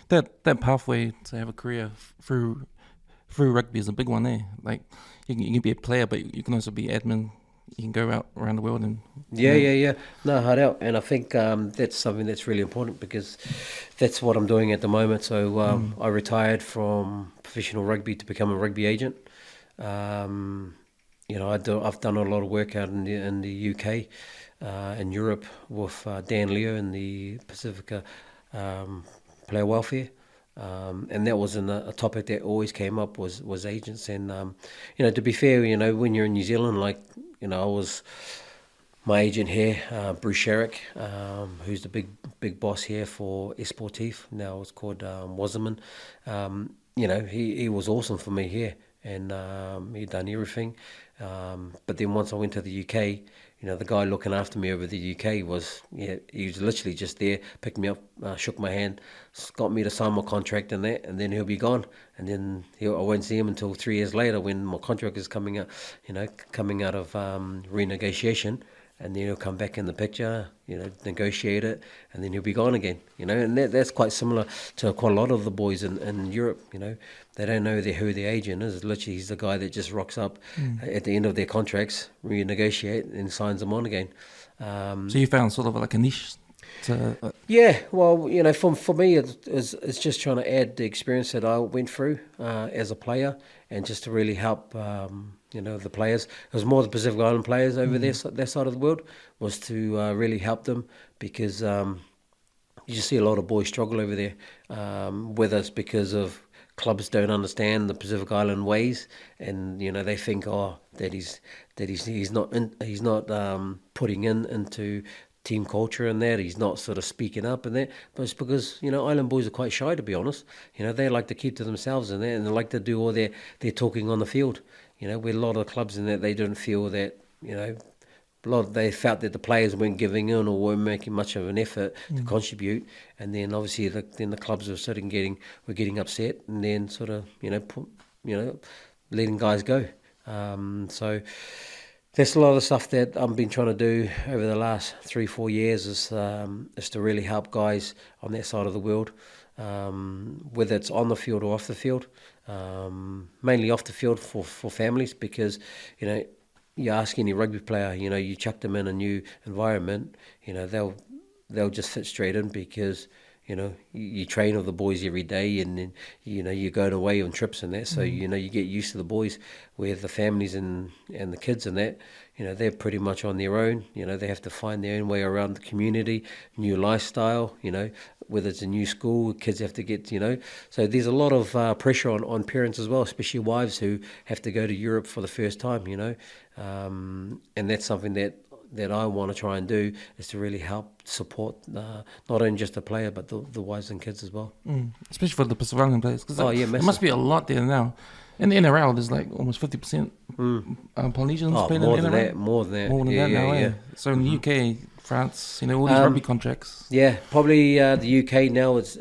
that pathway to have a career through rugby is a big one there. Like you can be a player, but you can also be admin. You can go out around the world and you Yeah, know. yeah, yeah. No, hard out. And I think that's something that's really important because that's what I'm doing at the moment. So Mm, I retired from professional rugby to become a rugby agent. Um, I've done a lot of work out in the UK, in Europe with Dan Leo in the Pasifika um, player welfare. And that was a topic that always came up was agents. And, to be fair, when you're in New Zealand, like, I was my agent here, Bruce Sherrick, who's the big boss here for Esportif. Now it's called Wasserman. He was awesome for me here, and he'd done everything. But then once I went to the UK, the guy looking after me over the UK he was literally just there, picked me up, shook my hand, got me to sign my contract and that, and then he'll be gone. And then I won't see him until 3 years later when my contract is coming out of renegotiation, and then he'll come back in the picture, negotiate it, and then he'll be gone again, and that's quite similar to quite a lot of the boys in Europe, they don't know who their agent is. Literally, he's the guy that just rocks up mm. at the end of their contracts, renegotiate, and signs them on again. So you found sort of like a niche to Yeah, well, for me, it's just trying to add the experience that I went through as a player, and just to really help, the players. It was more the Pacific Island players over there, mm, that side of the world, was to really help them because you just see a lot of boys struggle over there, whether it's because of clubs don't understand the Pacific Island ways, and they think, he's not putting into team culture and that he's not sort of speaking up and that, but it's because island boys are quite shy, to be honest. They like to keep to themselves and that, and they like to do all their talking on the field. With a lot of clubs in that, they don't feel that they felt that the players weren't giving in or weren't making much of an effort to mm. contribute, and then obviously the clubs were getting upset, and then sort of letting guys go. So that's a lot of the stuff that I've been trying to do over the last 3-4 years is to really help guys on that side of the world, whether it's on the field or off the field. Mainly off the field for families, because you ask any rugby player, you chuck them in a new environment, they'll just fit straight in because you train with the boys every day, and then you're going away on trips and that, so Mm. you get used to the boys, where the families and the kids and that, they're pretty much on their own. They have to find their own way around the community, new lifestyle, whether it's a new school, kids have to get, so there's a lot of pressure on parents as well, especially wives who have to go to Europe for the first time, and that's something that I want to try and do, is to really help support not only just the player but the wives and kids as well. Mm. Especially for the Pacific Island players, because Oh like, yeah, there must massive. be a lot there now. In the NRL, there's like almost 50% Mm. Polynesians Oh, playing in more the than NRL. that, more than that. More than Yeah, that yeah, now, yeah. eh? So in the hmm UK, France, all these rugby Um, contracts. yeah, probably the UK now it's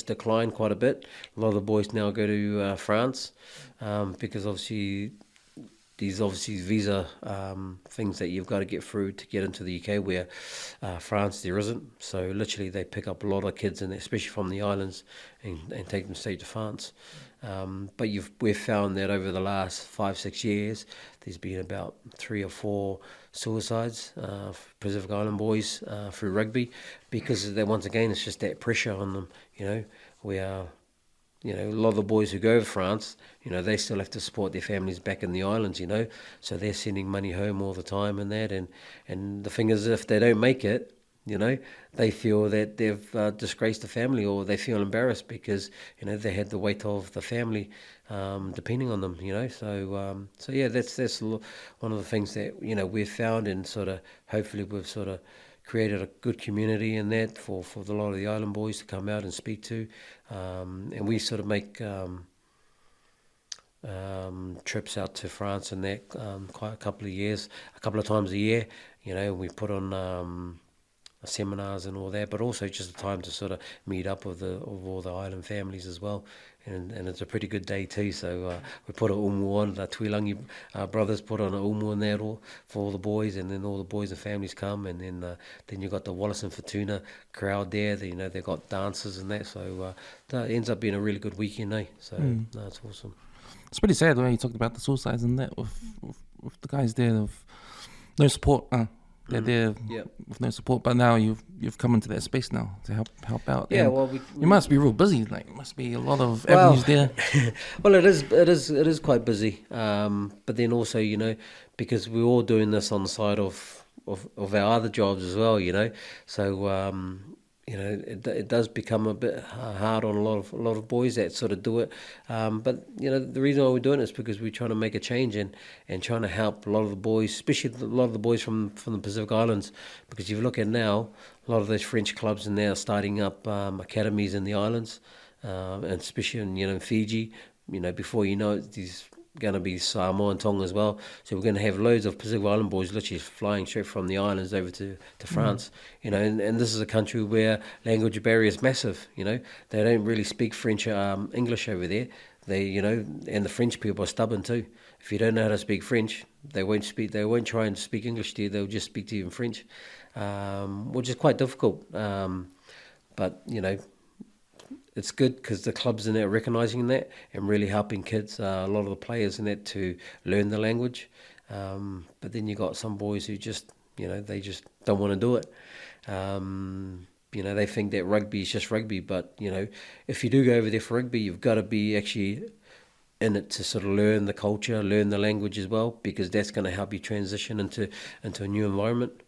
declined quite a bit. A lot of the boys now go to France, because obviously these visa things that you've got to get through to get into the UK, where France there isn't. So literally they pick up a lot of kids, and especially from the islands, and take them straight to France. But we've found that over the last 5-6 years, there's been about 3 or 4 suicides for Pacific Island boys through rugby, because once again it's just that pressure on them. Where a lot of the boys who go to France, they still have to support their families back in the islands, so they're sending money home all the time and that. And the thing is, if they don't make it, they feel that they've disgraced the family, or they feel embarrassed because, they had the weight of the family depending on them, so yeah, that's one of the things that, we've found, and sort of hopefully we've sort of created a good community in that for a lot of the island boys to come out and speak to. And we sort of make trips out to France and that, quite a couple of times a year. We put on seminars and all that, but also just a time to sort of meet up with all the island families as well. And it's a pretty good day too. So we put a umu on. The Tuilangi brothers put on a umu and that all for all the boys, and then all the boys and families come, and then you got the Wallace and Fortuna crowd there. They got dances and that. So that ends up being a really good weekend, eh? So no, it's awesome. It's pretty sad the way you talked about the suicides and that with the guys there of no support. They're there with no support, but now you've come into that space now to help out. Yeah, and well, you must be real busy. Like, must be a lot of avenues there. Well, it is quite busy. But then also, because we're all doing this on the side of our other jobs as well, So it does become a bit hard on a lot of boys that sort of do it. But the reason why we're doing it is because we're trying to make a change and trying to help a lot of the boys, especially a lot of the boys from the Pacific Islands. Because if you look at now, a lot of those French clubs are now starting up academies in the islands, and especially in Fiji. Before you know it, these going to be Samoa and Tonga as well. So we're going to have loads of Pacific Island boys literally flying straight from the islands over to France. And this is a country where language barrier is massive. They don't really speak French, English over there. And the French people are stubborn too. If you don't know how to speak French, they won't try and speak English to you. They'll just speak to you in French, which is quite difficult. But it's good because the clubs in there are recognising that and really helping kids, a lot of the players in that, to learn the language. But then you got some boys who just, they just don't want to do it. They think that rugby is just rugby. But, if you do go over there for rugby, you've got to be actually in it to sort of learn the culture, learn the language as well, because that's going to help you transition into a new environment.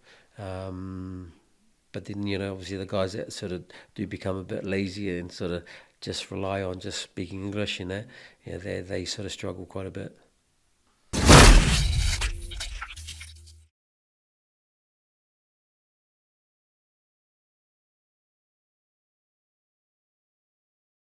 But then, obviously the guys that sort of do become a bit lazy and sort of just rely on just speaking English, they sort of struggle quite a bit.